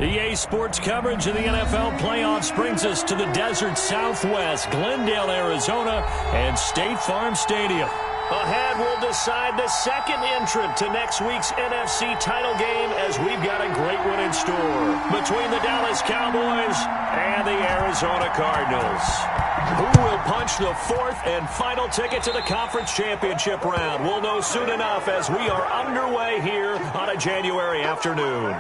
EA Sports coverage of the NFL playoffs brings us to the desert Southwest, Glendale, Arizona, and State Farm Stadium. Ahead, we'll decide the second entrant to next week's NFC title game as we've got a great one in store between the Dallas Cowboys and the Arizona Cardinals. Who will punch the fourth and final ticket to the conference championship round? We'll know soon enough as we are underway here on a January afternoon.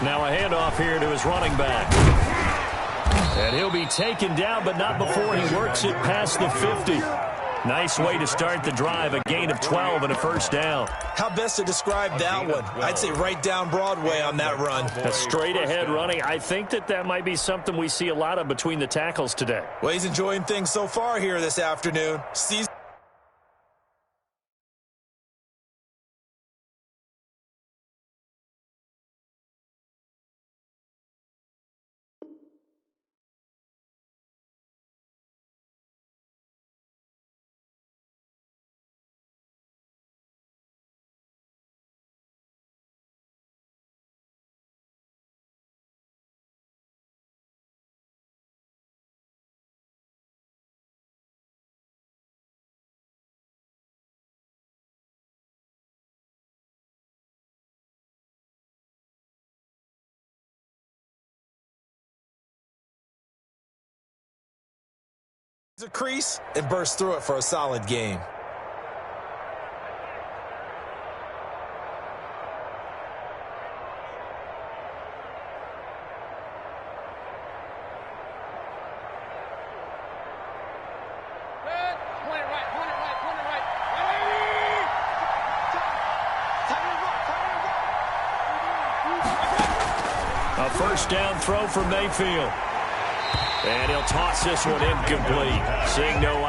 Now a handoff here to his running back. And he'll be taken down, but not before he works it past the 50. Nice way to start the drive, a gain of 12 and a first down. How best to describe that one? I'd say right down Broadway on that run. A straight-ahead running. I think that might be something we see a lot of between the tackles today. Well, he's enjoying things so far here this afternoon. A crease and burst through it for a solid game. A first down throw for Mayfield. And he'll toss this one incomplete. Seeing no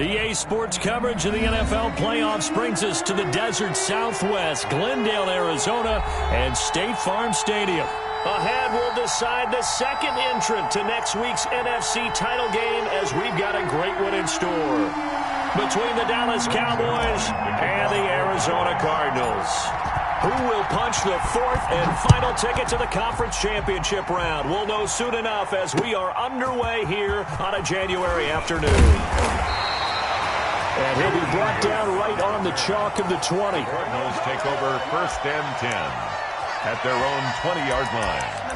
EA Sports coverage of the NFL playoffs brings us to the desert Southwest, Glendale, Arizona, and State Farm Stadium. Ahead, we'll decide the second entrant to next week's NFC title game as we've got a great one in store between the Dallas Cowboys and the Arizona Cardinals. Who will punch the fourth and final ticket to the conference championship round? We'll know soon enough as we are underway here on a January afternoon. And he'll be brought down right on the chalk of the 20. Cardinals take over 1st and 10 at their own 20-yard line.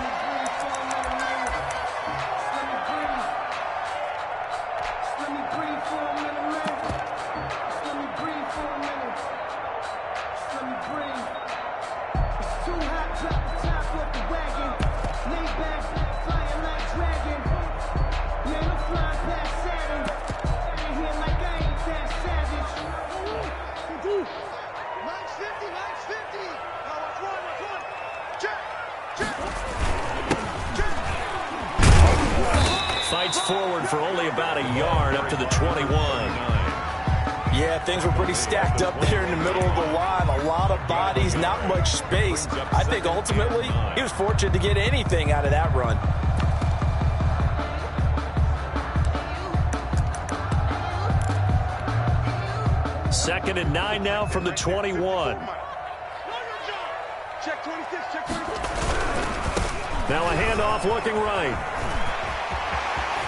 Fights forward for only about a yard up to the 21. Yeah, things were pretty stacked up there in the middle of the line. A lot of bodies, not much space. I think ultimately he was fortunate to get anything out of that run. Second and 9 now from the 21. Now a handoff looking right.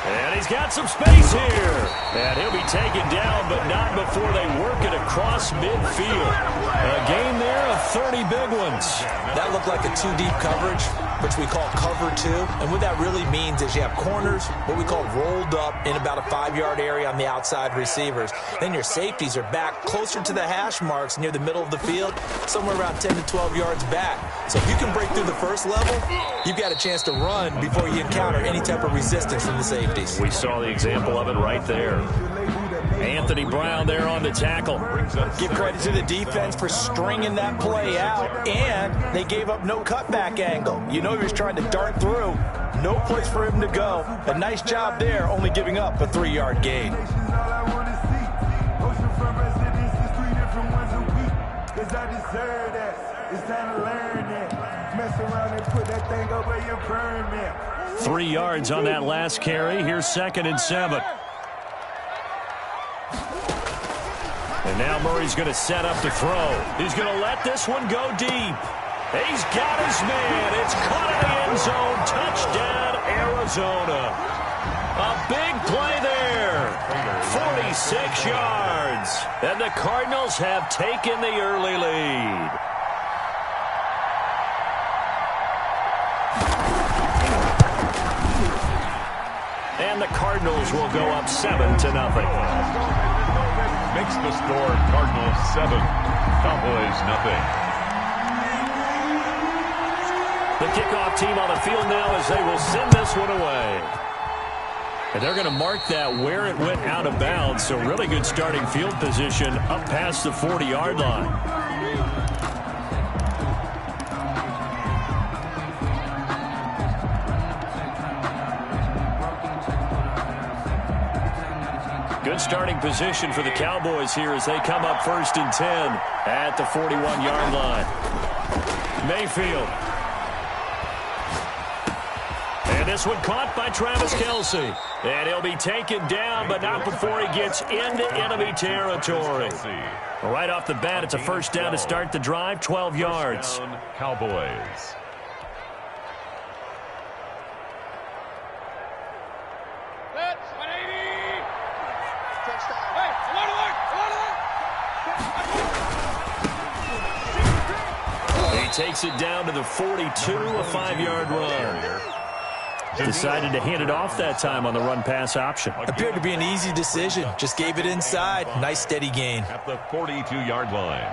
And he's got some space here. And he'll be taken down, but not before they work it across midfield. A gain there of 30 big ones. That looked like a two-deep coverage, which we call cover two. And what that really means is you have corners, what we call rolled up in about a 5-yard area on the outside receivers. Then your safeties are back closer to the hash marks near the middle of the field, somewhere around 10 to 12 yards back. So if you can break through the first level, you've got a chance to run before you encounter any type of resistance from the safeties. We saw the example of it right there. Anthony Brown there on the tackle. Give credit to the defense for stringing that play out, and they gave up no cutback angle. You know he was trying to dart through. No place for him to go. A nice job there, only giving up a 3-yard gain. It's time to learn that. Mess around and put that thing up where you burn it. 3 yards on that last carry. Here's 2nd and 7. And now Murray's going to set up to throw. He's going to let this one go deep. He's got his man. It's caught in the end zone. Touchdown, Arizona. A big play there. 46 yards. And the Cardinals have taken the early lead. And the Cardinals will go up 7-0. Makes the score Cardinals 7, Cowboys nothing. The kickoff team on the field now as they will send this one away. And they're going to mark that where it went out of bounds. So really good starting field position up past the 40-yard line. Good starting position for the Cowboys here as they come up 1st and 10 at the 41-yard line. Mayfield. And this one caught by Travis Kelce. And he'll be taken down, but not before he gets into enemy territory. Right off the bat, it's a 1st down to start the drive, 12 yards. Cowboys. Takes it down to the 42, a 5-yard run. Decided to hand it off that time on the run-pass option. Appeared to be an easy decision. Just gave it inside. Nice, steady gain. At the 42-yard line.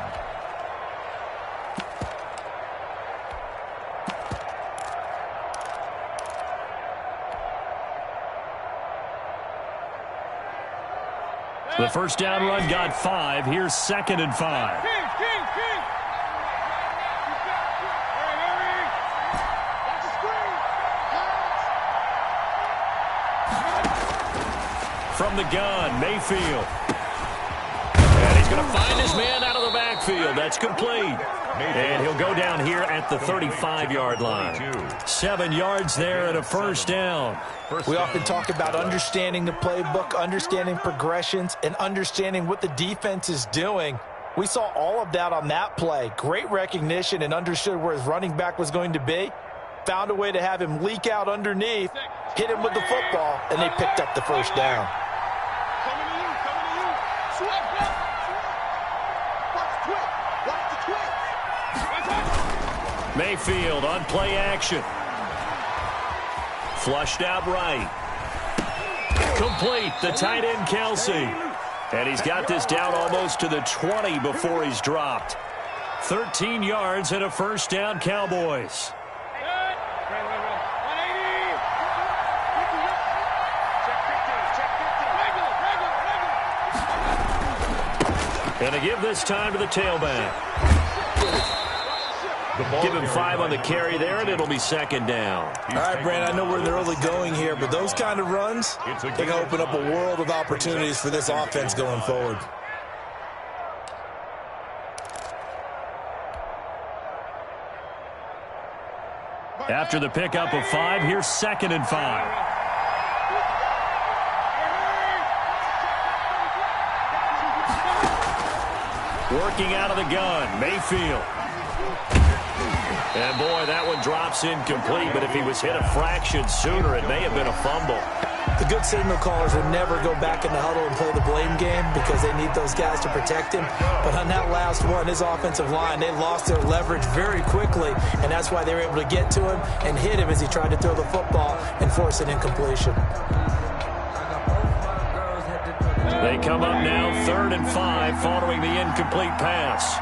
The 1st down run got 5. Here's 2nd and 5. From the gun, Mayfield. And he's going to find his man out of the backfield. That's complete. And he'll go down here at the 35-yard line. 7 yards there and a first down. We often talk about understanding the playbook, understanding progressions, and understanding what the defense is doing. We saw all of that on that play. Great recognition and understood where his running back was going to be. Found a way to have him leak out underneath, hit him with the football, and they picked up the first down. Mayfield on play action. Flushed out right. Complete. The tight end, Kelsey. And he's got this down almost to the 20 before he's dropped. 13 yards and a first down, Cowboys. And to give this time to the tailback. Give him 5 on the carry there, and it'll be second down. All right, Brandon, I know we're in the early going here, but those kind of runs, they can open up a world of opportunities for this offense going forward. After the pickup of 5, here's 2nd and 5. Working out of the gun, Mayfield. And, boy, that one drops incomplete, but if he was hit a fraction sooner, it may have been a fumble. The good signal callers will never go back in the huddle and play the blame game because they need those guys to protect him. But on that last one, his offensive line, they lost their leverage very quickly, and that's why they were able to get to him and hit him as he tried to throw the football and force an incompletion. They come up now 3rd and 5 following the incomplete pass.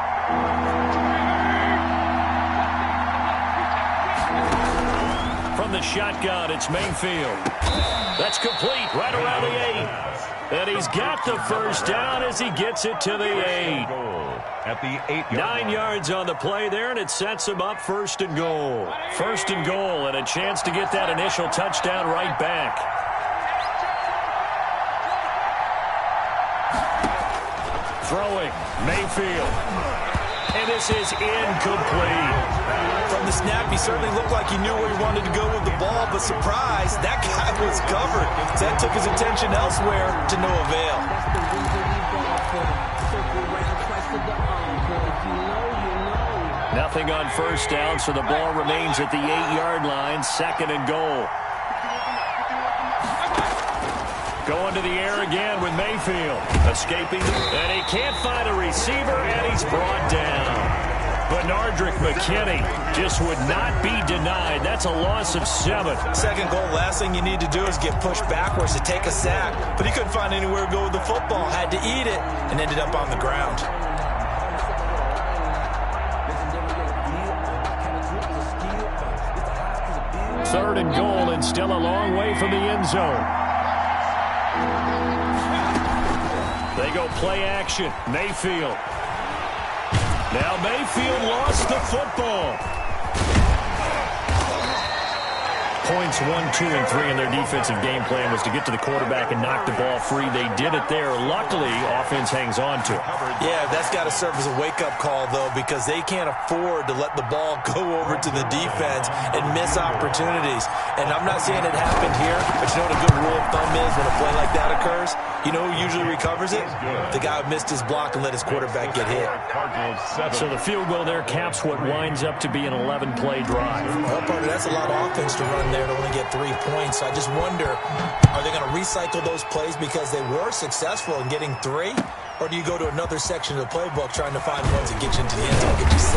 From the shotgun, it's Mayfield. That's complete right around the 8. And he's got the first down as he gets it to the 8. At the 8-yard 9 yards on the play there, and it sets him up 1st and goal. 1st and goal, and a chance to get that initial touchdown right back. Throwing, Mayfield. And this is incomplete. From the snap, he certainly looked like he knew where he wanted to go with the ball, but surprise, that guy was covered. So that took his attention elsewhere to no avail. Nothing on first down, so the ball remains at the 8-yard line, 2nd and goal. Going to the air again with Mayfield. Escaping, and he can't find a receiver, and he's brought down. Benardrick McKinney just would not be denied. That's a loss of 7. 2nd goal, last thing you need to do is get pushed backwards to take a sack. But he couldn't find anywhere to go with the football, had to eat it, and ended up on the ground. Third and goal, and still a long way from the end zone. They go play action. Mayfield. Now Mayfield lost the football. Points 1, 2, and 3 in their defensive game plan was to get to the quarterback and knock the ball free. They did it there. Luckily, offense hangs on to it. Yeah, that's got to serve as a wake-up call, though, because they can't afford to let the ball go over to the defense and miss opportunities. And I'm not saying it happened here, but you know what a good rule of thumb is when a play like that occurs? You know who usually recovers it? The guy who missed his block and let his quarterback get hit. So the field goal there caps what winds up to be an 11-play drive. Well, partner, that's a lot of offense to run there to only get 3 points. So I just wonder, are they going to recycle those plays because they were successful in getting 3? Or do you go to another section of the playbook trying to find ones that get you into the end zone, get you 6?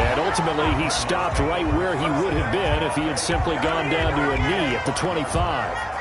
And ultimately, he stopped right where he would have been if he had simply gone down to a knee at the 25.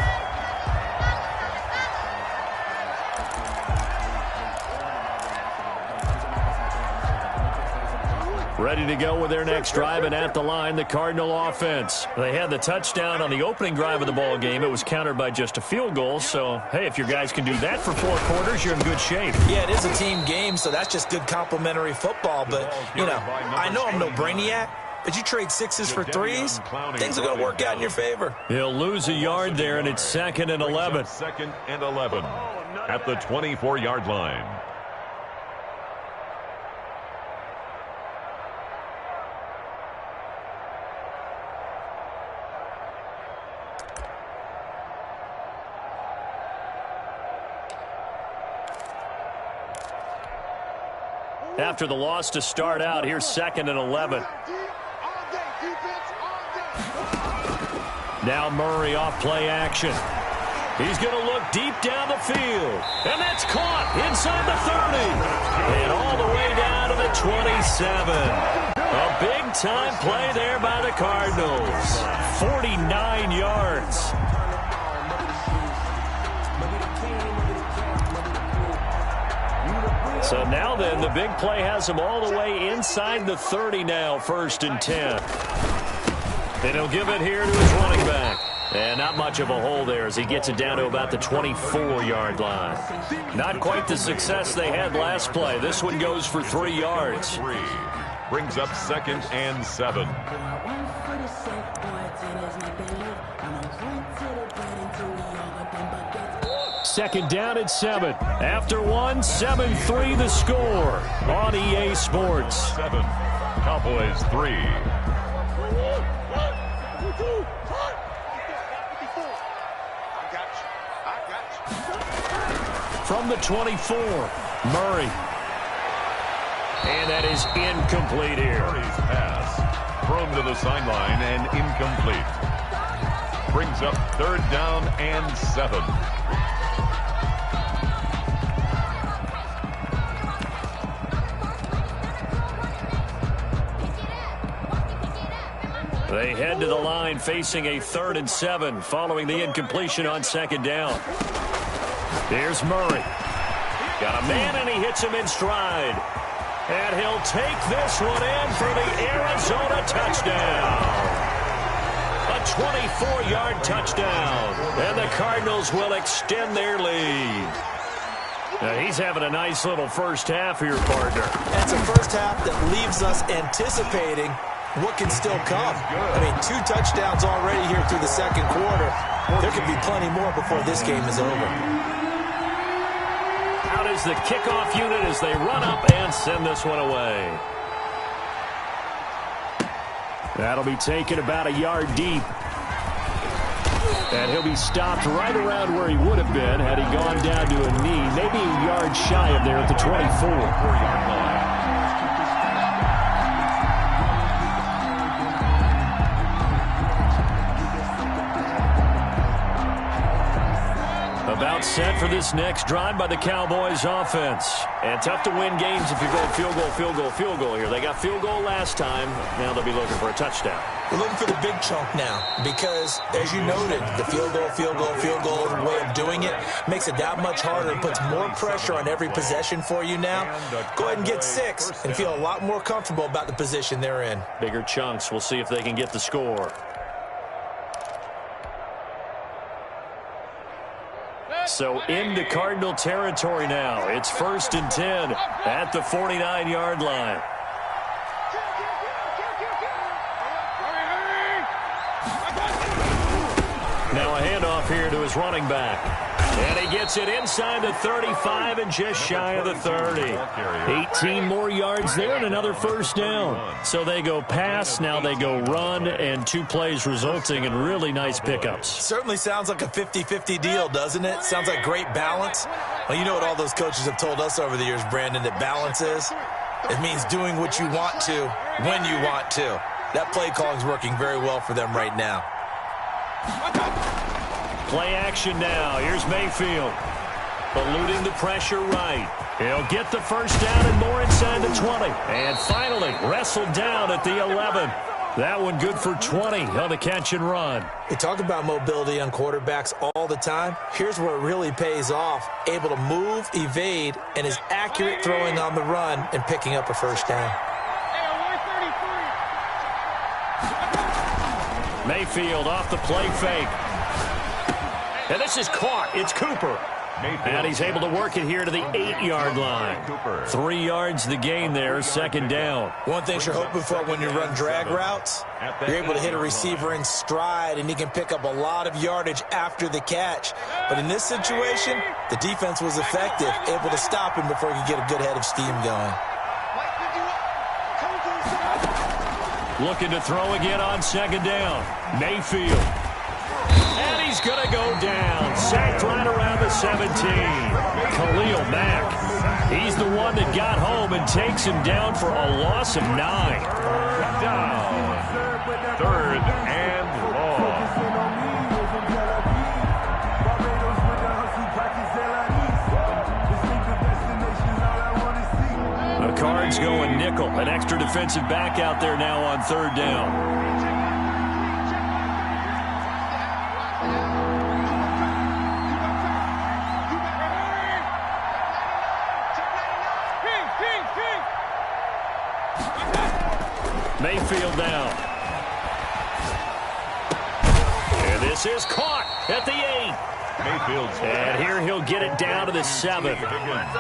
Ready to go with their next drive, and at the line, the Cardinal offense. They had the touchdown on the opening drive of the ball game. It was countered by just a field goal. So, hey, if your guys can do that for 4 quarters, you're in good shape. Yeah, it is a team game, so that's just good complimentary football. But, you know, I know I'm no brainiac, but you trade sixes for threes, things are going to work out in your favor. He'll lose a yard there, and it's 2nd and 11. 2nd and 11 at the 24-yard line. After the loss to start out, here's 2nd and 11. Now Murray off play action. He's going to look deep down the field. And that's caught inside the 30. And all the way down to the 27. A big-time play there by the Cardinals. 49 yards. So now then, the big play has him all the way inside the 30 now, 1st and 10. And he'll give it here to his running back. And not much of a hole there as he gets it down to about the 24-yard line. Not quite the success they had last play. This one goes for 3 yards. Brings up 2nd and 7. Second down at 7. After 1, 7-3 the score on EA Sports. 7. Cowboys 3. From the 24, Murray. And that is incomplete here. Murray's pass thrown to the sideline and incomplete. Brings up 3rd down and 7. They head to the line facing a 3rd and 7 following the incompletion on 2nd down. Here's Murray. Got a man and he hits him in stride. And he'll take this one in for the Arizona touchdown. A 24-yard touchdown. And the Cardinals will extend their lead. Now he's having a nice little first half here, partner. It's a first half that leaves us anticipating what can still come. I mean, 2 touchdowns already here through the 2nd quarter. There could be plenty more before this game is over. Out is the kickoff unit as they run up and send this one away. That'll be taken about a yard deep. And he'll be stopped right around where he would have been had he gone down to a knee, maybe a yard shy of there at the 24-yard line. About set for this next drive by the Cowboys offense. And tough to win games if you're going field goal, field goal, field goal here. They got field goal last time. Now they'll be looking for a touchdown. We're looking for the big chunk now because, as you noted, the field goal way of doing it makes it that much harder and puts more pressure on every possession for you now. Go ahead and get 6 and feel a lot more comfortable about the position they're in. Bigger chunks. We'll see if they can get the score. So into Cardinal territory now. It's 1st and 10 at the 49-yard line. Now a handoff here to his running back. And he gets it inside the 35 and just shy of the 30. 18 more yards there and another first down. So they go pass, now they go run, and 2 plays resulting in really nice pickups. Certainly sounds like a 50-50 deal, doesn't it? Sounds like great balance. Well, you know what all those coaches have told us over the years, Brandon, that balance is? It means doing what you want to when you want to. That play calling is working very well for them right now. Play action now. Here's Mayfield. Eluding the pressure right. He'll get the first down and more inside the 20. And finally wrestled down at the 11. That one good for 20 on the catch and run. We talk about mobility on quarterbacks all the time. Here's where it really pays off. Able to move, evade, and is accurate throwing on the run and picking up a first down. Mayfield off the play fake. And this is caught. It's Cooper. And he's able to work it here to the 8-yard line. 3 yards the gain there, second down. One thing you're hoping for when you run drag routes, you're able to hit a receiver in stride, and he can pick up a lot of yardage after the catch. But in this situation, the defense was effective, able to stop him before he could get a good head of steam going. Looking to throw again on second down. Mayfield. And he's going to go down. Sacked right around the 17. Khalil Mack. He's the one that got home and takes him down for a loss of 9. Down. Third and long. The Cards going nickel. An extra defensive back out there now on third down. Mayfield down. And this is caught at the 8. And here he'll get it down to the 7.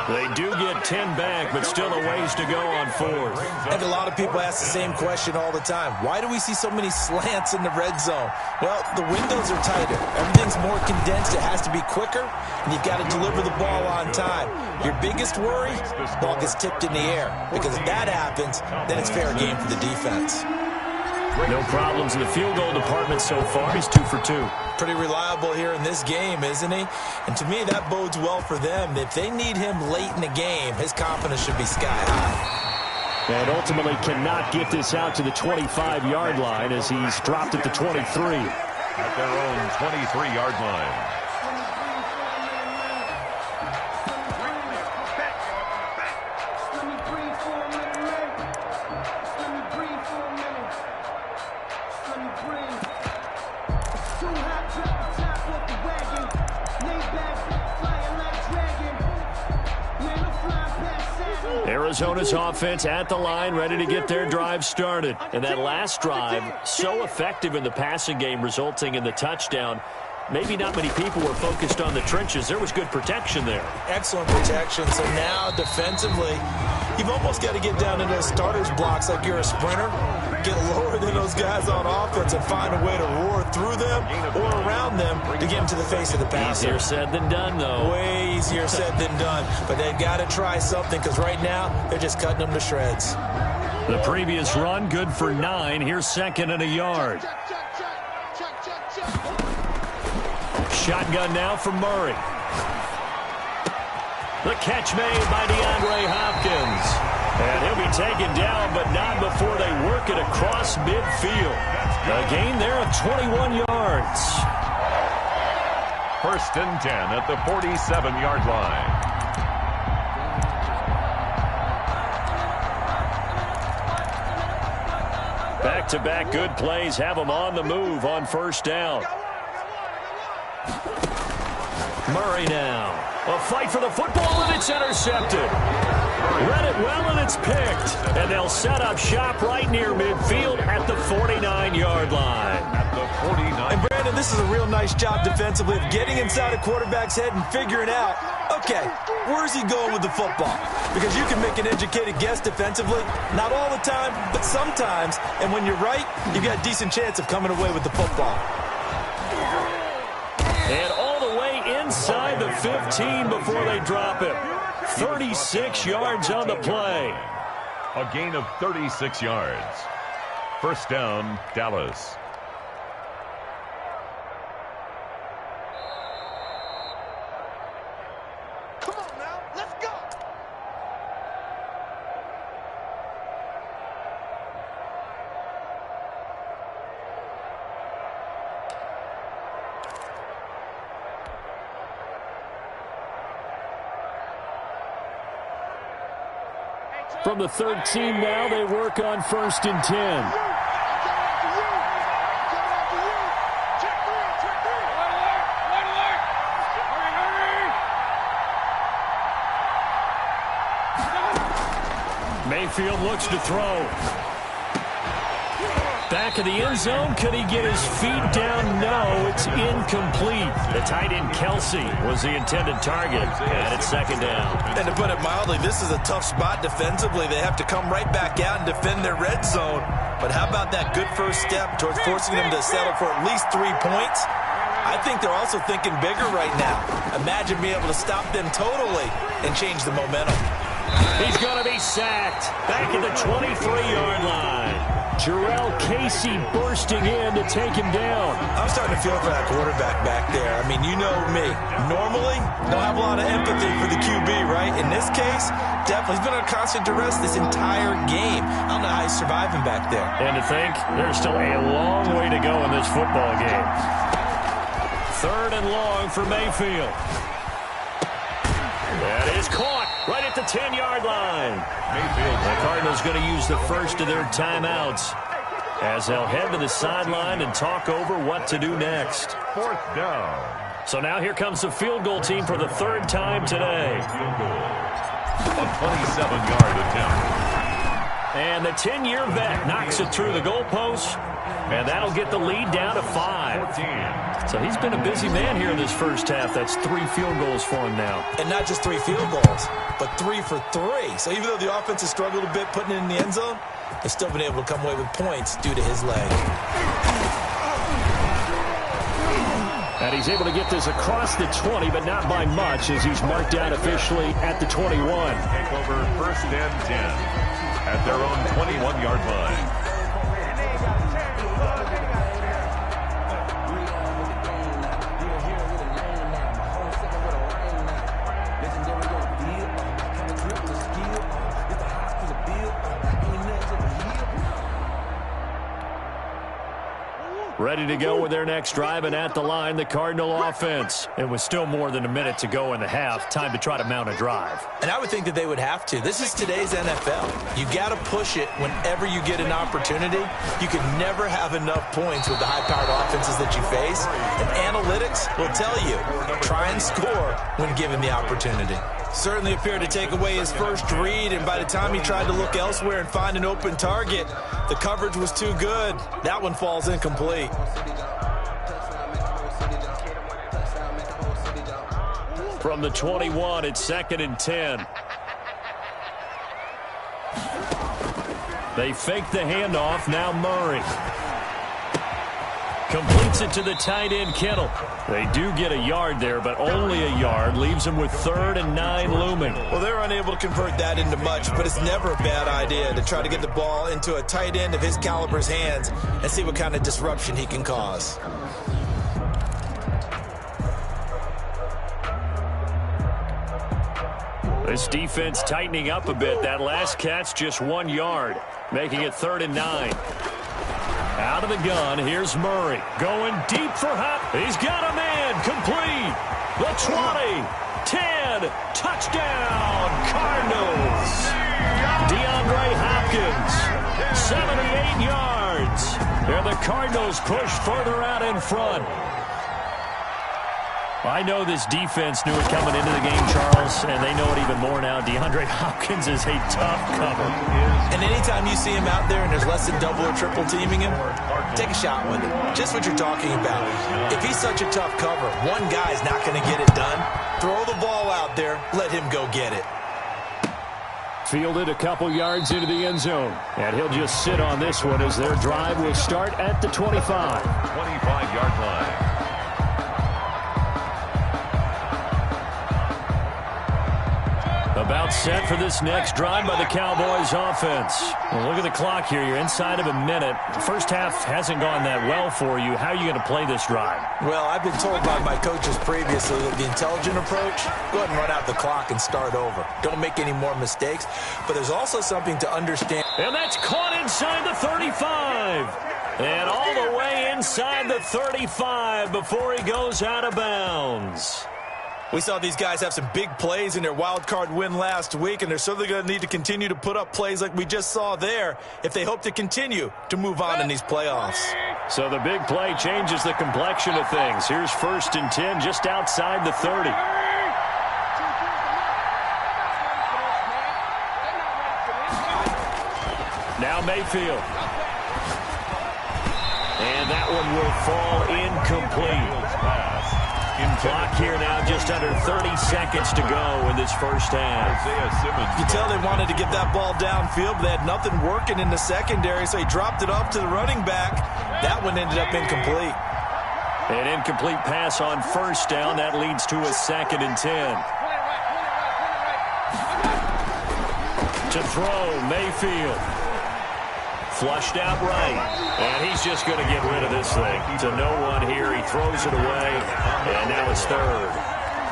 They do get 10 back, but still a ways to go on fourth. I think a lot of people ask the same question all the time. Why do we see so many slants in the red zone? Well, the windows are tighter. Everything's more condensed. It has to be quicker, and you've got to deliver the ball on time. Your biggest worry, the ball gets tipped in the air, because if that happens, then it's fair game for the defense. No problems in the field goal department so far. He's 2 for 2. Pretty reliable here in this game, isn't he? And to me, that bodes well for them. If they need him late in the game, his confidence should be sky high. And ultimately cannot get this out to the 25-yard line as he's dropped at the 23. At their own 23-yard line. Arizona's offense at the line, ready to get their drive started. And that last drive, so effective in the passing game, resulting in the touchdown. Maybe not many people were focused on the trenches. There was good protection there. Excellent protection. So now, defensively, you've almost got to get down into those starters blocks like you're a sprinter. Get lower than those guys on offense and find a way to roar through them or around them to get them to the face of the passer. Easier said than done, though. Way easier said than done. But they've got to try something, because right now they're just cutting them to shreds. The previous run, good for 9. Here's second and a yard. Shotgun now for Murray. The catch made by DeAndre Hopkins. And he'll be taken down, but not before they work it across midfield. A gain there of 21 yards. First and 10 at the 47-yard line. Back-to-back good plays have them on the move on first down. Murray now. A fight for the football, and it's intercepted. Read it well, and it's picked. And they'll set up shop right near midfield at the 49-yard line. At the 49. And Brandon, this is a real nice job defensively of getting inside a quarterback's head and figuring out, okay, where's he going with the football? Because you can make an educated guess defensively, not all the time, but sometimes. And when you're right, you've got a decent chance of coming away with the football. And all the way inside the 15 before they drop it. 36 yards on the play. A gain of 36 yards. First down, Dallas. Come on now, let's go. From the 13 now, they work on first and 10. Mayfield looks to throw. Back back of the end zone. Could he get his feet down? No, it's incomplete. The tight end Kelsey was the intended target, and it's second down. And to put it mildly, this is a tough spot defensively. They have to come right back out and defend their red zone. But how about that good first step towards forcing them to settle for at least 3 points? I think they're also thinking bigger right now. Imagine being able to stop them totally and change the momentum. He's going to be sacked back at the 23-yard line. Jarrell Casey bursting in to take him down. I'm starting to feel for that quarterback back there. I mean, you know me. Normally, don't have a lot of empathy for the QB, right? In this case, definitely. He's been under constant duress this entire game. I don't know how he's surviving back there. And to think, there's still a long way to go in this football game. Third and long for Mayfield. That is caught right at the 10-yard line. The Cardinals going to use the first of their timeouts as they'll head to the sideline and talk over what to do next. Fourth down. So now here comes the field goal team for the third time today. A 27-yard attempt. And the 10-year vet knocks it through the goalpost, and that'll get the lead down to 5. So he's been a busy man here in this first half. That's 3 field goals for him now. And not just 3 field goals, but 3 for 3. So even though the offense has struggled a bit putting it in the end zone, they've still been able to come away with points due to his leg. And he's able to get this across the 20, but not by much, as he's marked down officially at the 21. Take over first and 10 at their own 21-yard line. Ready to go with their next drive, and at the line, the Cardinal offense. And with still more than a minute to go in the half, time to try to mount a drive. And I would think that they would have to. This is today's NFL. You got to push it whenever you get an opportunity. You can never have enough points with the high-powered offenses that you face. And analytics will tell you, try and score when given the opportunity. Certainly appeared to take away his first read, and by the time he tried to look elsewhere and find an open target, the coverage was too good. That one falls incomplete. From the 21, it's 2nd and 10. They fake the handoff. Now Murray completes it to the tight end, Kittle. They do get a yard there, but only a yard. Leaves them with 3rd and 9 looming. Well, they're unable to convert that into much, but it's never a bad idea to try to get the ball into a tight end of his caliber's hands and see what kind of disruption he can cause. This defense tightening up a bit. That last catch just 1 yard, making it 3rd and 9. Out of the gun, here's Murray. Going deep for Hop. He's got a man. Complete. The 20. 10. Touchdown, Cardinals. DeAndre Hopkins. 78 yards. There the Cardinals push further out in front. I know this defense knew it coming into the game, Charles, and they know it even more now. DeAndre Hopkins is a tough cover. And anytime you see him out there and there's less than double or triple teaming him, take a shot with him. Just what you're talking about. If he's such a tough cover, one guy's not going to get it done. Throw the ball out there. Let him go get it. Fielded a couple yards into the end zone. And he'll just sit on this one as their drive will start at the 25. 25-yard line. About set for this next drive by the Cowboys offense. Well, look at the clock here. You're inside of a minute. The first half hasn't gone that well for you. How are you going to play this drive? Well, I've been told by my coaches previously that the intelligent approach, go ahead and run out the clock and start over. Don't make any more mistakes. But there's also something to understand. And that's caught inside the 35. And all the way inside the 35 before he goes out of bounds. We saw these guys have some big plays in their wild card win last week, and they're certainly going to need to continue to put up plays like we just saw there if they hope to continue to move on in these playoffs. So the big play changes the complexion of things. Here's 1st and 10 just outside the 30. Now Mayfield. And that one will fall incomplete. Clock here now, just under 30 seconds to go in this first half. You tell they wanted to get that ball downfield, but they had nothing working in the secondary, so he dropped it off to the running back. That one ended up incomplete. An incomplete pass on first down. That leads to a 2nd and 10. To throw, Mayfield. Flushed out right. And he's just going to get rid of this thing. To no one here. He throws it away. And now it's 3rd.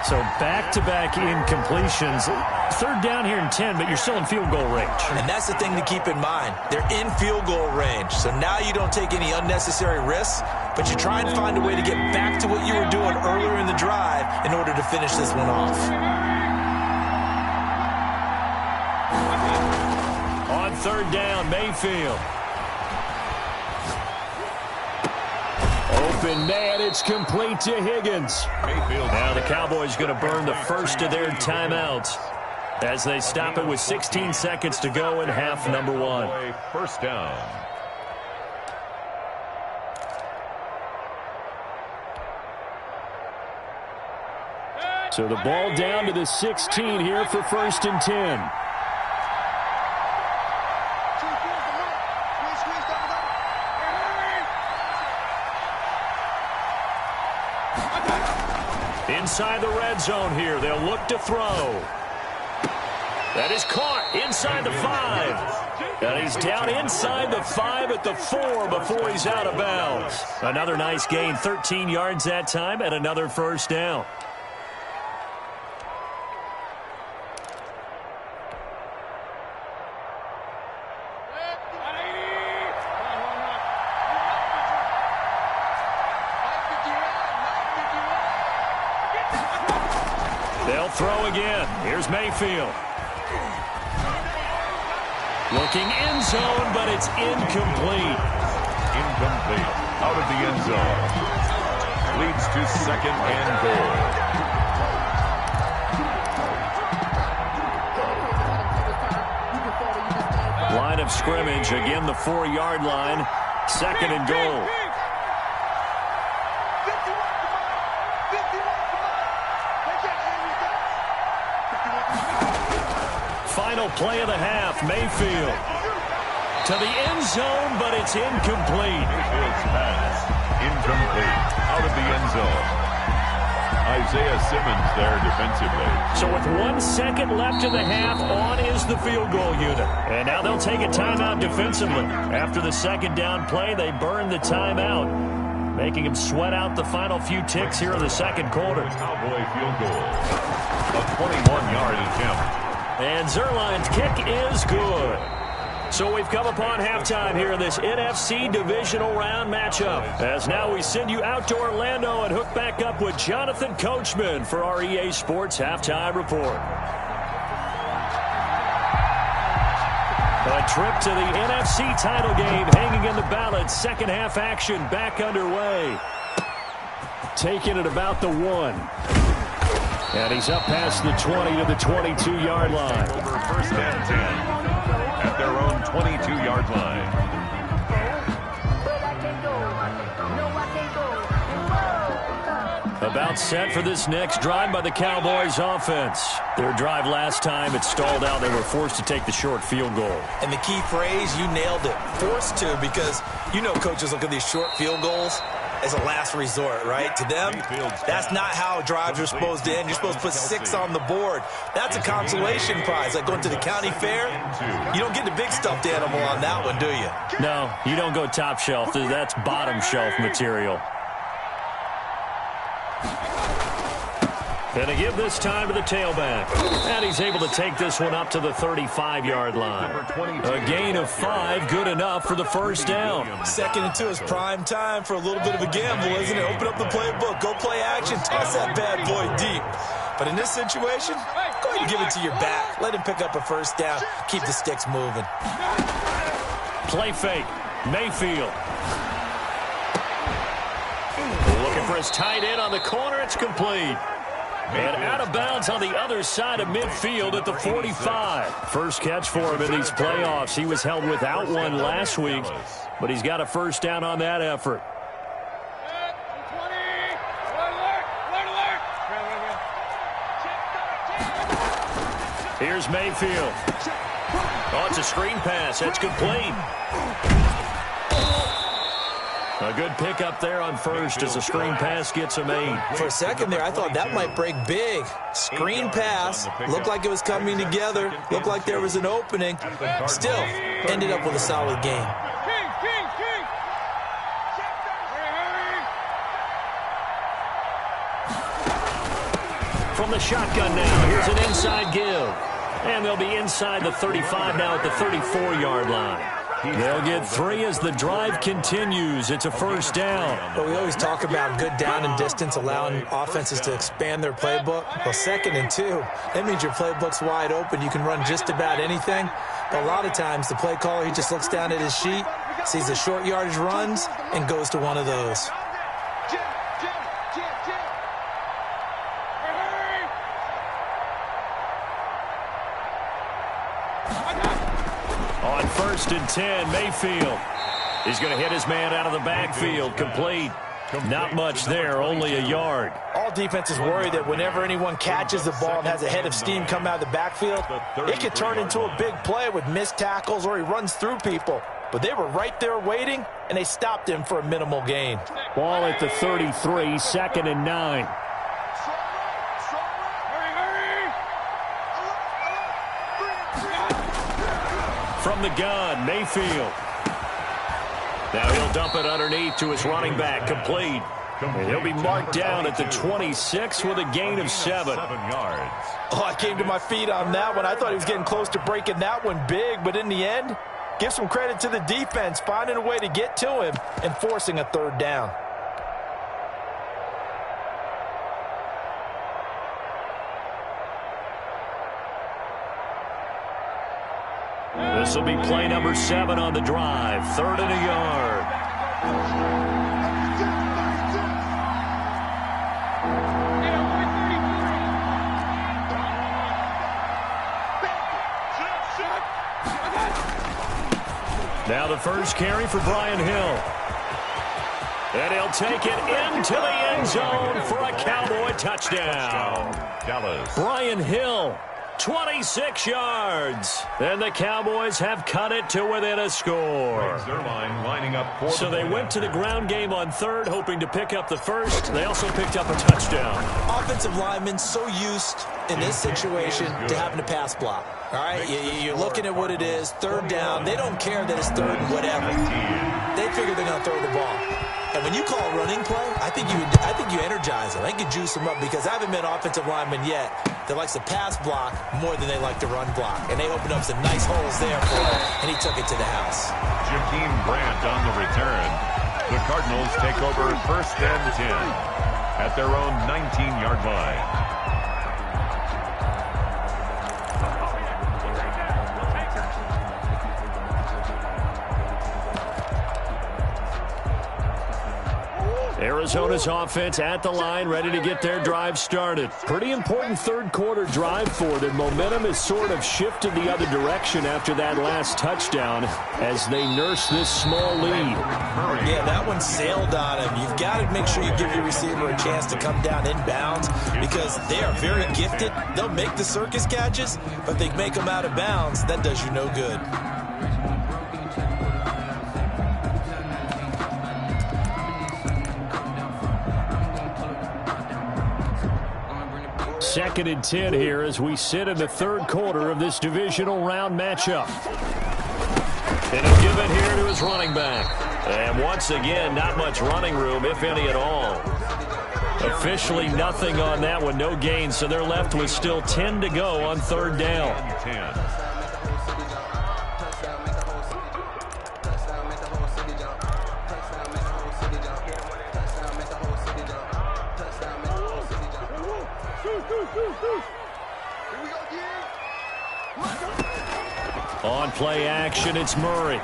So back-to-back incompletions. 3rd down here in 10, but you're still in field goal range. And that's the thing to keep in mind. They're in field goal range. So now you don't take any unnecessary risks, but you try and find a way to get back to what you were doing earlier in the drive in order to finish this one off. On 3rd down, Mayfield. Open man, it's complete to Higgins. Now the Cowboys going to burn the first of their timeouts as they stop it with 16 seconds to go in half number 1. First down. So the ball down to the 16 here for 1st and 10. Inside the red zone here. They'll look to throw. That is caught inside the 5. And he's down inside the 5 at the 4 before he's out of bounds. Another nice gain, 13 yards that time, and another first down. They'll throw again. Here's Mayfield. Looking end zone, but it's incomplete. Incomplete. Out of the end zone. Leads to 2nd and goal. Line of scrimmage. Again, the 4-yard line. 2nd and goal. Final play of the half, Mayfield. To the end zone, but it's incomplete. Mayfield's pass. Incomplete. Out of the end zone. Isaiah Simmons there defensively. So with 1 second left in the half, on is the field goal unit. And now they'll take a timeout defensively. After the 2nd down play, they burn the timeout, making him sweat out the final few ticks here in the 2nd quarter. Cowboy field goal. A 21-yard attempt. And Zerline's kick is good. So we've come upon halftime here in this NFC divisional round matchup. As now we send you out to Orlando and hook back up with Jonathan Coachman for our EA Sports Halftime Report. A trip to the NFC title game hanging in the balance. 2nd half action back underway. Taking it about the 1. And he's up past the 20 to the 22-yard line. Over 1st and 10 at their own 22-yard line. About set for this next drive by the Cowboys offense. Their drive last time, it stalled out. They were forced to take the short field goal. And the key phrase, you nailed it. Forced to, because you know coaches look at these short field goals as a last resort, right? To them, that's not how drives are supposed to end. You're supposed to put 6 on the board. That's a consolation prize, like going to the county fair. You don't get the big stuffed animal on that one, do you? No, you don't go top shelf. That's bottom shelf material. Going to give this time to the tailback. And he's able to take this one up to the 35-yard line. A gain of 5, good enough for the first down. 2nd and 2 is prime time for a little bit of a gamble, isn't it? Open up the playbook, go play action, toss that bad boy deep. But in this situation, go ahead and give it to your back. Let him pick up a first down. Keep the sticks moving. Play fake. Mayfield. Looking for his tight end on the corner. It's complete. And out of bounds on the other side of midfield at the 45. First catch for him in these playoffs. He was held without one last week, but he's got a first down on that effort. Here's Mayfield. Oh, it's a screen pass. That's complete. A good pickup there on first as a screen pass gets him 8. For a second there, I thought that might break big. Screen pass. Looked like it was coming together. Looked like there was an opening. Still, ended up with a solid game. From the shotgun now, here's an inside give. And they'll be inside the 35 now at the 34-yard line. They'll get 3 as the drive continues. It's a first down. But we always talk about good down and distance, allowing offenses to expand their playbook. Well, 2nd and 2, that means your playbook's wide open. You can run just about anything. But a lot of times, the play caller, he just looks down at his sheet, sees the short yardage runs, and goes to one of those. On 1st and 10, Mayfield. He's going to hit his man out of the backfield. Complete. Not much there, only a yard. All defenses worry that whenever anyone catches the ball and has a head of steam come out of the backfield, it could turn into a big play with missed tackles or he runs through people. But they were right there waiting, and they stopped him for a minimal gain. Ball at the 33, 2nd and 9. From the gun, Mayfield. Now he'll dump it underneath to his running back, complete. And he'll be marked down at the 26 with a gain of 7. Oh, I came to my feet on that one. I thought he was getting close to breaking that one big, but in the end, give some credit to the defense, finding a way to get to him and forcing a 3rd down. This will be play number 7 on the drive. 3rd and a yard. Now the first carry for Brian Hill. And he'll take it into the end zone for a Cowboy touchdown. Dallas. Brian Hill, 26 yards. And the Cowboys have cut it to within a score. So they went to the ground game on 3rd, hoping to pick up the first. They also picked up a touchdown. Offensive linemen so used in this situation to having to pass block. All right, you're looking at what it is, 3rd down. They don't care that it's 3rd and whatever. They figure they're going to throw the ball. And when you call a running play, I think you energize them. I think you juice them up because I haven't met an offensive lineman yet that likes to pass block more than they like to run block. And they opened up some nice holes there for him, and he took it to the house. Jakeem Grant on the return. The Cardinals take over 1st and 10 at their own 19-yard line. Arizona's offense at the line, ready to get their drive started. Pretty important 3rd quarter drive for them. Momentum has sort of shifted the other direction after that last touchdown as they nurse this small lead. Yeah, that one sailed on him. You've got to make sure you give your receiver a chance to come down inbounds because they are very gifted. They'll make the circus catches, but they make them out of bounds. That does you no good. 2nd and 10 here as we sit in the 3rd quarter of this divisional round matchup. And he'll give it here to his running back. And once again, not much running room, if any at all. Officially nothing on that one, no gain, so they're left with still 10 to go on 3rd down. On play action, it's Murray.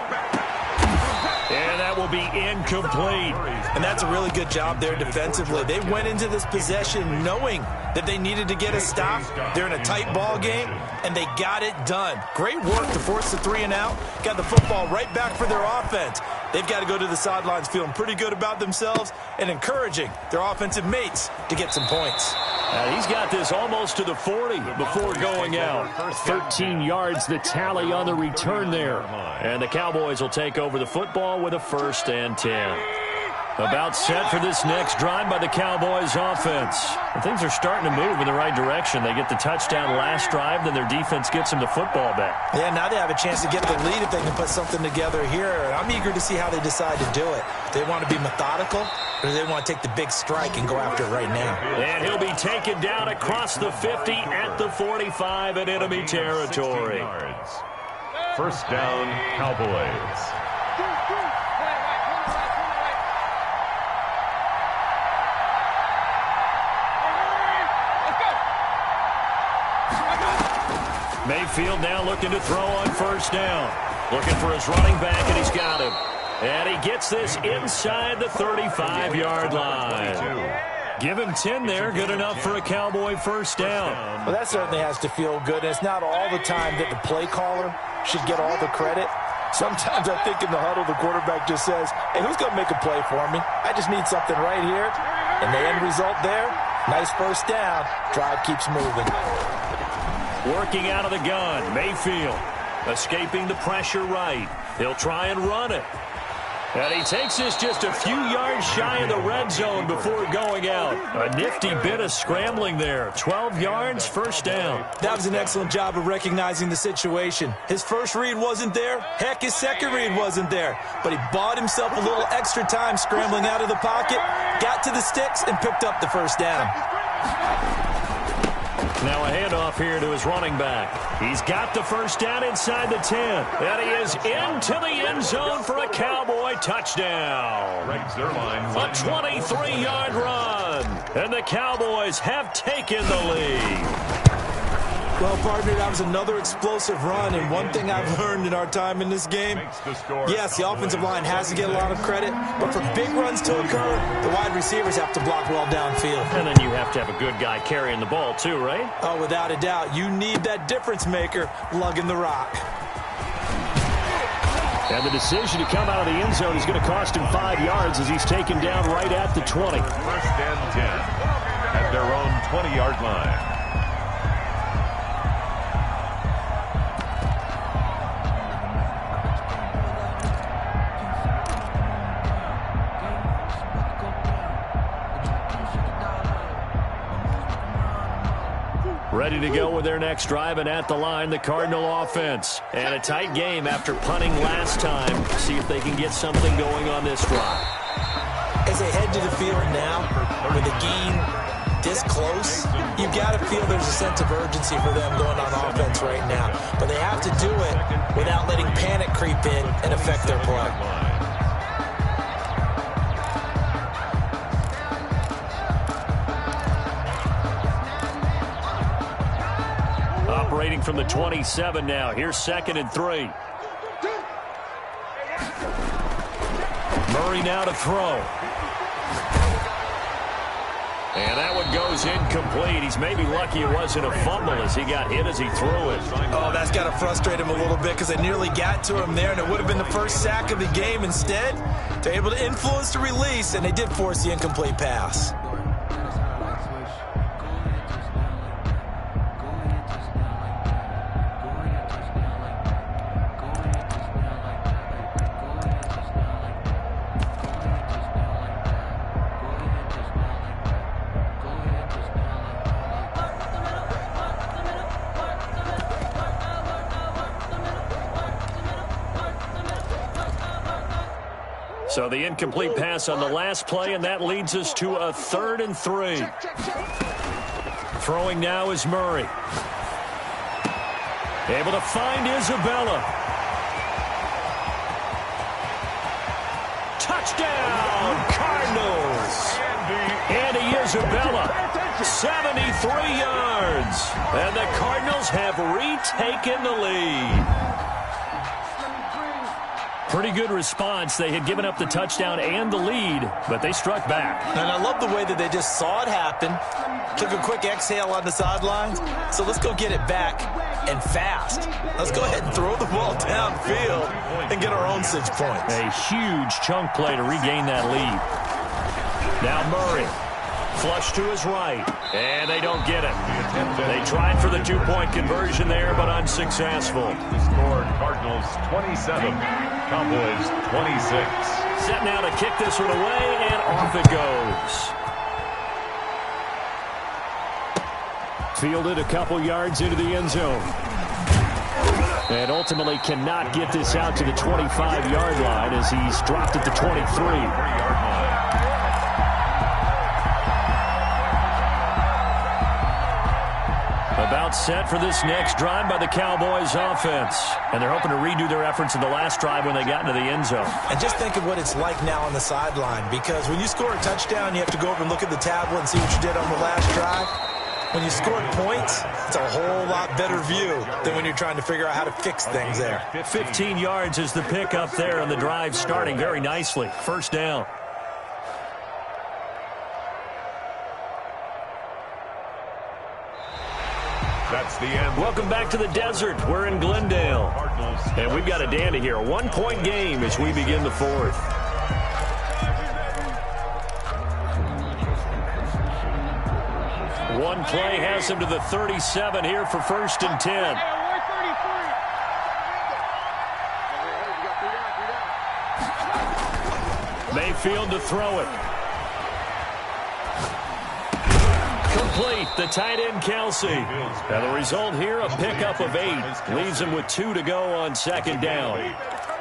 And that will be incomplete. And that's a really good job there defensively. They went into this possession knowing that they needed to get a stop. They're in a tight ball game, and they got it done. Great work to force the 3 and out. Got the football right back for their offense. They've got to go to the sidelines feeling pretty good about themselves and encouraging their offensive mates to get some points. He's got this almost to the 40 before going out. 13 yards the tally on the return there. And the Cowboys will take over the football with a 1st and 10. About set for this next drive by the Cowboys offense. And things are starting to move in the right direction. They get the touchdown last drive, then their defense gets them the football back. Yeah, now they have a chance to get the lead if they can put something together here. I'm eager to see how they decide to do it. Do they want to be methodical, or do they want to take the big strike and go after it right now? And he'll be taken down across the 50 at the 45 in enemy territory. 1st down, Cowboys. Mayfield now looking to throw on 1st down. Looking for his running back, and he's got him. And he gets this inside the 35-yard line. Give him 10 there. Good enough for a Cowboy 1st down. Well, that certainly has to feel good. And it's not all the time that the play caller should get all the credit. Sometimes I think in the huddle, the quarterback just says, hey, who's going to make a play for me? I just need something right here. And the end result there, nice 1st down. Drive keeps moving. Working out of the gun, Mayfield escaping the pressure right. He'll try and run it. And he takes this just a few yards shy of the red zone before going out. A nifty bit of scrambling there. 12 yards, 1st down. That was an excellent job of recognizing the situation. His first read wasn't there. Heck, his second read wasn't there. But he bought himself a little extra time scrambling out of the pocket, got to the sticks, and picked up the 1st down. Now a handoff here to his running back. He's got the 1st down inside the 10. And he is into the end zone for a Cowboy touchdown. A 23-yard run. And the Cowboys have taken the lead. Well, partner, that was another explosive run, and one thing I've learned in our time in this game, yes, the offensive line has to get a lot of credit, but for big runs to occur, the wide receivers have to block well downfield. And then you have to have a good guy carrying the ball too, right? Oh, without a doubt. You need that difference maker lugging the rock. And the decision to come out of the end zone is going to cost him 5 yards as he's taken down right at the 20. 1st and 10 at their own 20-yard line. Ready to go with their next drive, and at the line, the Cardinal offense. And a tight game after punting last time. See if they can get something going on this drive. As they head to the field now, with the game this close, you've got to feel there's a sense of urgency for them going on offense right now. But they have to do it without letting panic creep in and affect their play. Operating from the 27 now. Here's 2nd and 3. Murray now to throw. And that one goes incomplete. He's maybe lucky it wasn't a fumble as he got hit as he threw it. Oh, that's got to frustrate him a little bit because they nearly got to him there, and it would have been the first sack of the game. Instead, they're able to influence the release, and they did force the incomplete pass. So the incomplete pass on the last play, and that leads us to a 3rd and 3. Throwing now is Murray. Able to find Isabella. Touchdown, Cardinals. Andy Isabella, 73 yards. And the Cardinals have retaken the lead. Pretty good response. They had given up the touchdown and the lead, but they struck back. And I love the way that they just saw it happen, took a quick exhale on the sidelines. So let's go get it back and fast. Let's go ahead and throw the ball downfield and get our own 6 points. A huge chunk play to regain that lead. Now Murray. Flush to his right, and they don't get it. They tried for the 2-point conversion there, but unsuccessful. The score, Cardinals 27, Cowboys 26. Set now to kick this one away, and off it goes. Fielded a couple yards into the end zone. And ultimately cannot get this out to the 25-yard line as he's dropped at the 23. About set for this next drive by the Cowboys offense. And they're hoping to redo their efforts in the last drive when they got into the end zone. And just think of what it's like now on the sideline, because when you score a touchdown, you have to go over and look at the tablet and see what you did on the last drive. When you score points, it's a whole lot better view than when you're trying to figure out how to fix things there. 15 yards is the pickup there, and the drive starting very nicely. First down. That's the end. Welcome back to the desert. We're in Glendale. And we've got a dandy here. A 1-point game as we begin the fourth. One play has him to the 37 here for 1st and 10. Mayfield to throw it. Complete. The tight end, Kelsey. Now the result here, a pickup of 8. Leaves him with 2 to go on 2nd down.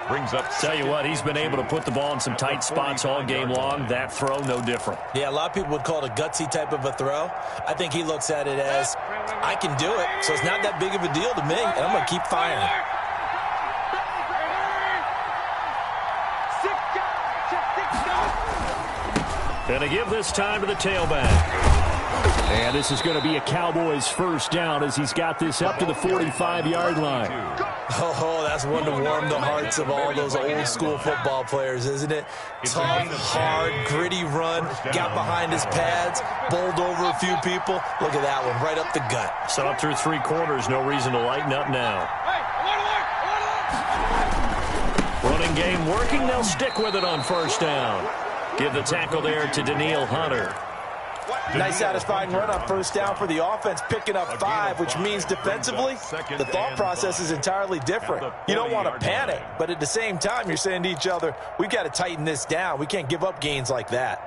Brings up. Tell you what, he's been able to put the ball in some tight spots all game long. That throw, no different. Yeah, a lot of people would call it a gutsy type of a throw. I think he looks at it as, I can do it, so it's not that big of a deal to me, and I'm going to keep firing. And to give this time to the tailback. And this is going to be a Cowboys first down as he's got this up to the 45-yard line. Oh, that's one to warm the hearts of all those old-school football players, isn't it? Tough, hard, gritty run, got behind his pads, bowled over a few people. Look at that one, right up the gut. So up through 3 quarters, no reason to lighten up now. Running game working, they'll stick with it on first down. Give the tackle there to Daniil Hunter. Nice satisfying run on first down for the offense, picking up 5, which means defensively, the thought process is entirely different. You don't want to panic, but at the same time, you're saying to each other, we've got to tighten this down. We can't give up gains like that.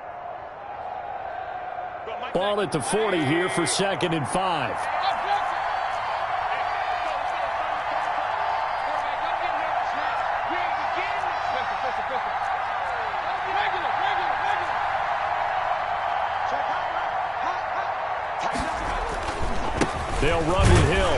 Ball at the 40 here for 2nd and 5. They'll run with Hill.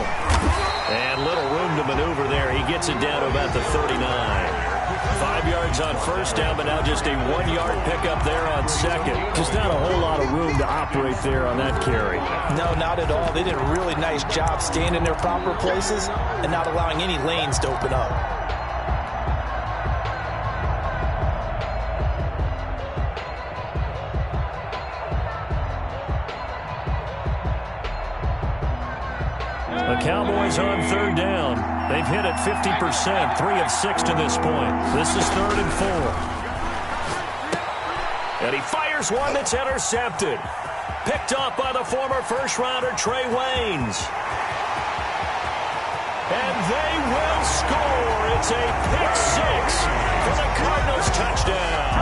And little room to maneuver there. He gets it down to about the 39. 5 yards on first down, but now just a 1-yard pickup there on 2nd. Just not a whole lot of room to operate there on that carry. No, not at all. They did a really nice job staying in their proper places and not allowing any lanes to open up. The Cowboys on 3rd down. They've hit it 50%, 3 of 6 to this point. This is 3rd and 4. And he fires one that's intercepted. Picked off by the former first-rounder Trey Waynes. And they will score. It's a pick 6 for the Cardinals touchdown.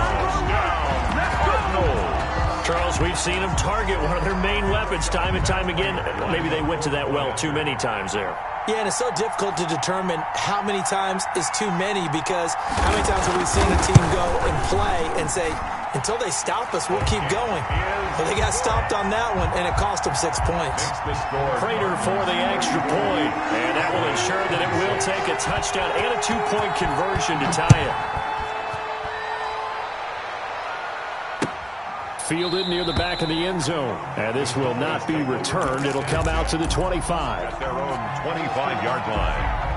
Charles, we've seen them target one of their main weapons time and time again. Maybe they went to that well too many times there. Yeah, and it's so difficult to determine how many times is too many, because how many times have we seen a team go and play and say, until they stop us, we'll keep going. But they got stopped on that one, and it cost them 6 points. Prater for the extra point, and that will ensure that it will take a touchdown and a 2-point conversion to tie it. Fielded near the back of the end zone. And this will not be returned. It'll come out to the 25. At their own 25-yard line.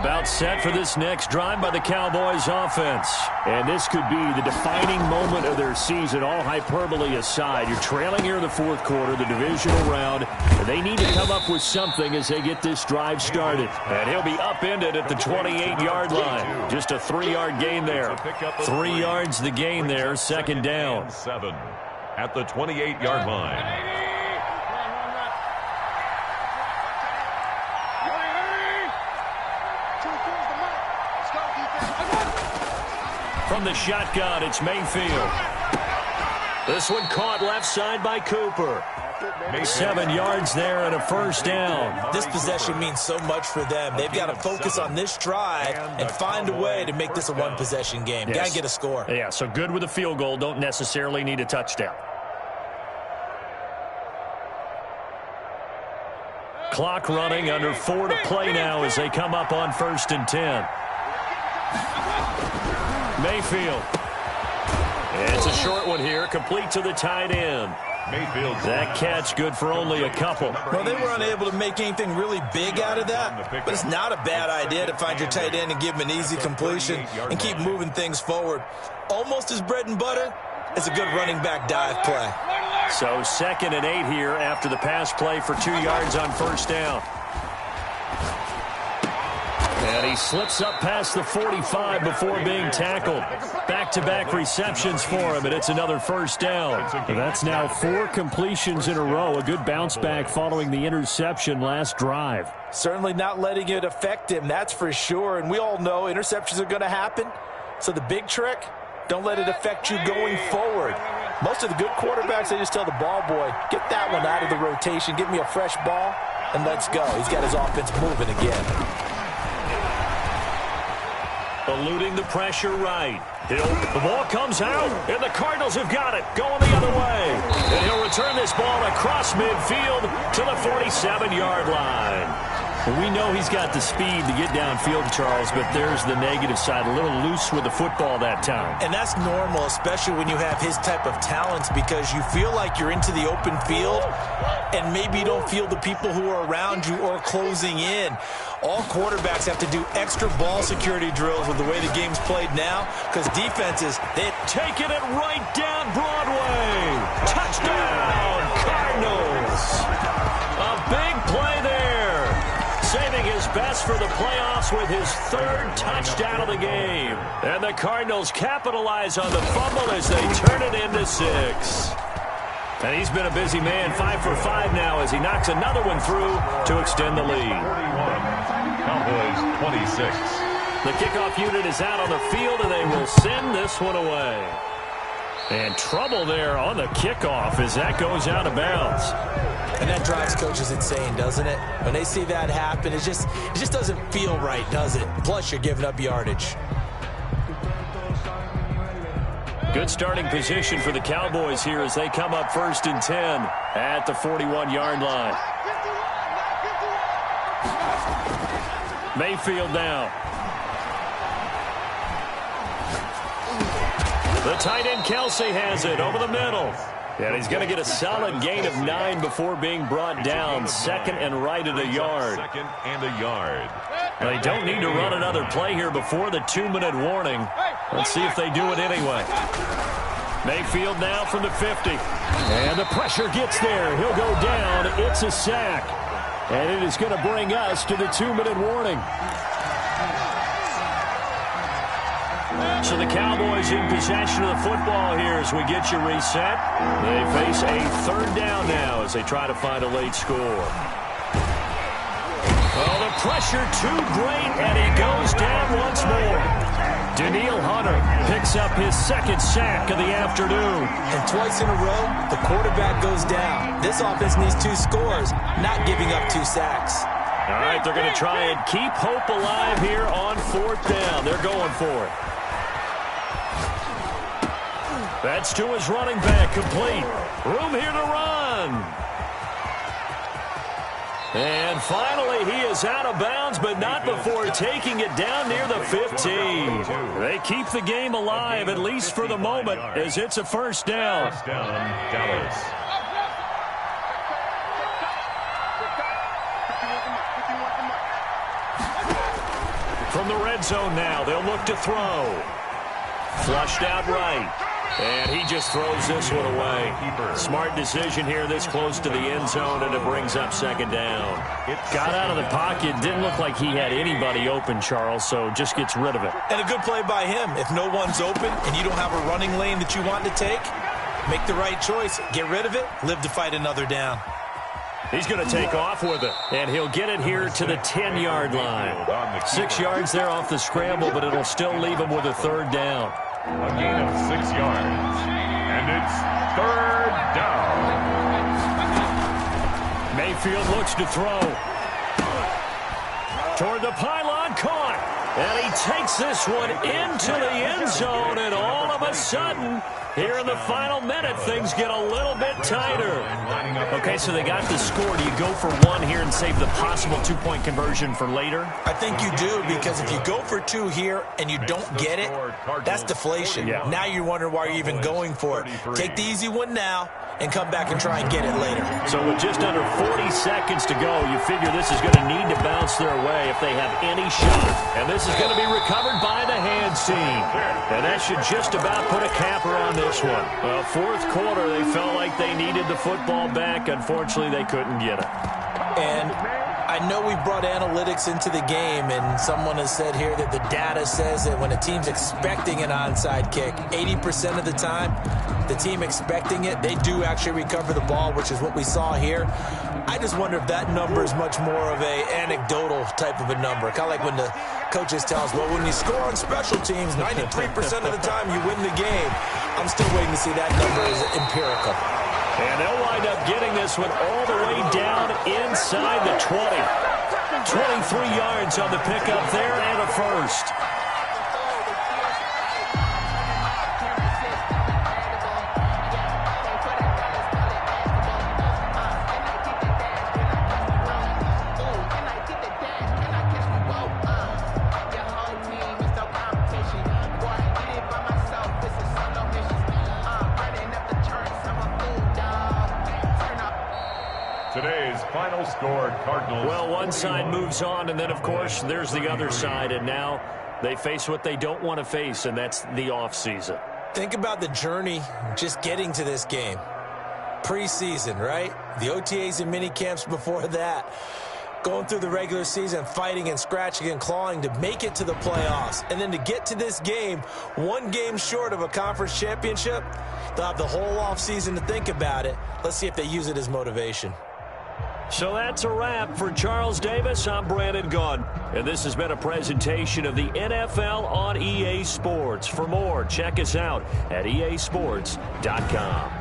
About set for this next drive by the Cowboys offense. And this could be the defining moment of their season, all hyperbole aside. You're trailing here in the fourth quarter, the divisional round, and they need to come up with something as they get this drive started. And he'll be upended at the 28-yard line. Just a 3-yard gain there. 3 yards the gain there, second down. 7 at the 28-yard line. From the shotgun, it's Mayfield. This one caught left side by Cooper. 7 yards there and a first down. This possession means so much for them. They've got to focus on this drive and find a way to make this a one-possession game. Yes. Got to get a score. Yeah, so good with a field goal. Don't necessarily need a touchdown. Clock running, under 4 to play now as they come up on 1st and 10. Mayfield. It's a short one here, complete to the tight end. Mayfield. That catch good for only a couple. Well, they were unable to make anything really big out of that, but it's not a bad idea to find your tight end and give him an easy completion and keep moving things forward. Almost as bread and butter as a good running back dive play. So 2nd and 8 here after the pass play for 2 yards on first down. And he slips up past the 45 before being tackled. Back-to-back receptions for him, and it's another first down. That's now 4 completions in a row. A good bounce back following the interception last drive. Certainly not letting it affect him, that's for sure. And we all know interceptions are going to happen. So the big trick, don't let it affect you going forward. Most of the good quarterbacks, they just tell the ball boy, get that one out of the rotation, give me a fresh ball, and let's go. He's got his offense moving again. Eluding the pressure right. The ball comes out, and the Cardinals have got it. Going the other way. And he'll return this ball across midfield to the 47-yard line. We know he's got the speed to get downfield, Charles, but there's the negative side. A little loose with the football that time. And that's normal, especially when you have his type of talents, because you feel like you're into the open field, and maybe you don't feel the people who are around you or closing in. All quarterbacks have to do extra ball security drills with the way the game's played now, because defenses, they're taking it right down Broadway. Touchdown, Cardinals. A big play there. Saving his best for the playoffs with his 3rd touchdown of the game. And the Cardinals capitalize on the fumble as they turn it into 6. And he's been a busy man, 5 for 5 now as he knocks another one through to extend the lead. 41, Cowboys 26. The kickoff unit is out on the field, and they will send this one away. And trouble there on the kickoff as that goes out of bounds. And that drives coaches insane, doesn't it? When they see that happen, it just doesn't feel right, does it? Plus, you're giving up yardage. Good starting position for the Cowboys here as they come up 1st and 10 at the 41-yard line. Mayfield now. The tight end Kelsey has it over the middle. And he's going to get a solid gain of 9 before being brought down. 2nd and right at a yard. 2nd and a yard. They don't need to run another play here before the 2-minute warning. Let's see if they do it anyway. Mayfield now from the 50. And the pressure gets there. He'll go down. It's a sack. And it is going to bring us to the 2-minute warning. So the Cowboys in possession of the football here as we get you reset. They face a 3rd down now as they try to find a late score. Oh, the pressure too great, and he goes down once more. Daniil Hunter picks up his 2nd sack of the afternoon. And twice in a row, the quarterback goes down. This offense needs 2 scores, not giving up 2 sacks. All right, they're going to try and keep hope alive here on 4th down. They're going for it. That's to his running back, complete. Room here to run. And finally, he is out of bounds, but not before taking it down near the 15. They keep the game alive, at least for the moment, as it's a 1st down. First down, Dallas. From the red zone now, they'll look to throw. Flushed out right. And he just throws this one away. Smart decision here this close to the end zone, and it brings up second down. Got out of the pocket. Didn't look like he had anybody open, Charles, so just gets rid of it. And a good play by him. If no one's open and you don't have a running lane that you want to take, make the right choice. Get rid of it. Live to fight another down. He's going to take off with it, and he'll get it here to the 10-yard line. 6 yards there off the scramble, but it'll still leave him with a third down. A gain of 6 yards, and it's third down. Mayfield looks to throw. Toward the pylon, caught. And he takes this one into the end zone, and all of a sudden, here in the final minute, things get a little bit tighter. Okay, so they got the score. Do you go for one here and save the possible two-point conversion for later? I think you do, because if you go for two here and you don't get it, that's deflation. Yeah. Now you wonder why you're even going for it. Take the easy one now and come back and try and get it later. So with just under 40 seconds to go, you figure this is going to need to bounce their way if they have any shot. And this is going to be recovered by the hands team. And that should just about put a capper on this one. Well, fourth quarter, they felt like they needed the football back. Unfortunately, they couldn't get it. And I know we brought analytics into the game, and someone has said here that the data says that when a team's expecting an onside kick, 80% of the time, the team expecting it, they do actually recover the ball, which is what we saw here. I just wonder if that number is much more of a anecdotal type of a number. Kind of like when the coaches tell us, well, when you score on special teams, 93% of the time you win the game. I'm still waiting to see that number is empirical. And they'll wind up getting this one all the way down inside the 20. 23 yards on the pickup there and a first. Today's final score, Cardinals. Well, one side moves on, and then, of course, there's the other side, and now they face what they don't want to face, and that's the offseason. Think about the journey just getting to this game. Preseason, right? The OTAs and mini camps before that. Going through the regular season, fighting and scratching and clawing to make it to the playoffs. And then to get to this game, one game short of a conference championship, they'll have the whole offseason to think about it. Let's see if they use it as motivation. So that's a wrap for Charles Davis. I'm Brandon Gunn, and this has been a presentation of the NFL on EA Sports. For more, check us out at easports.com.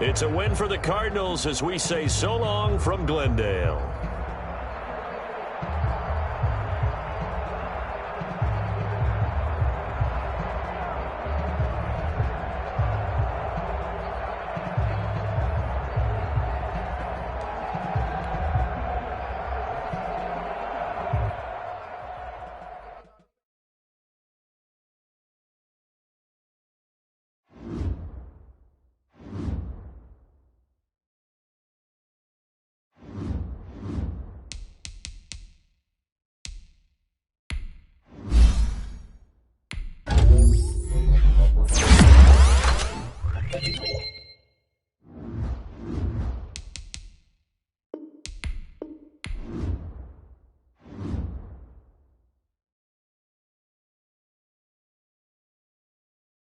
It's a win for the Cardinals as we say so long from Glendale.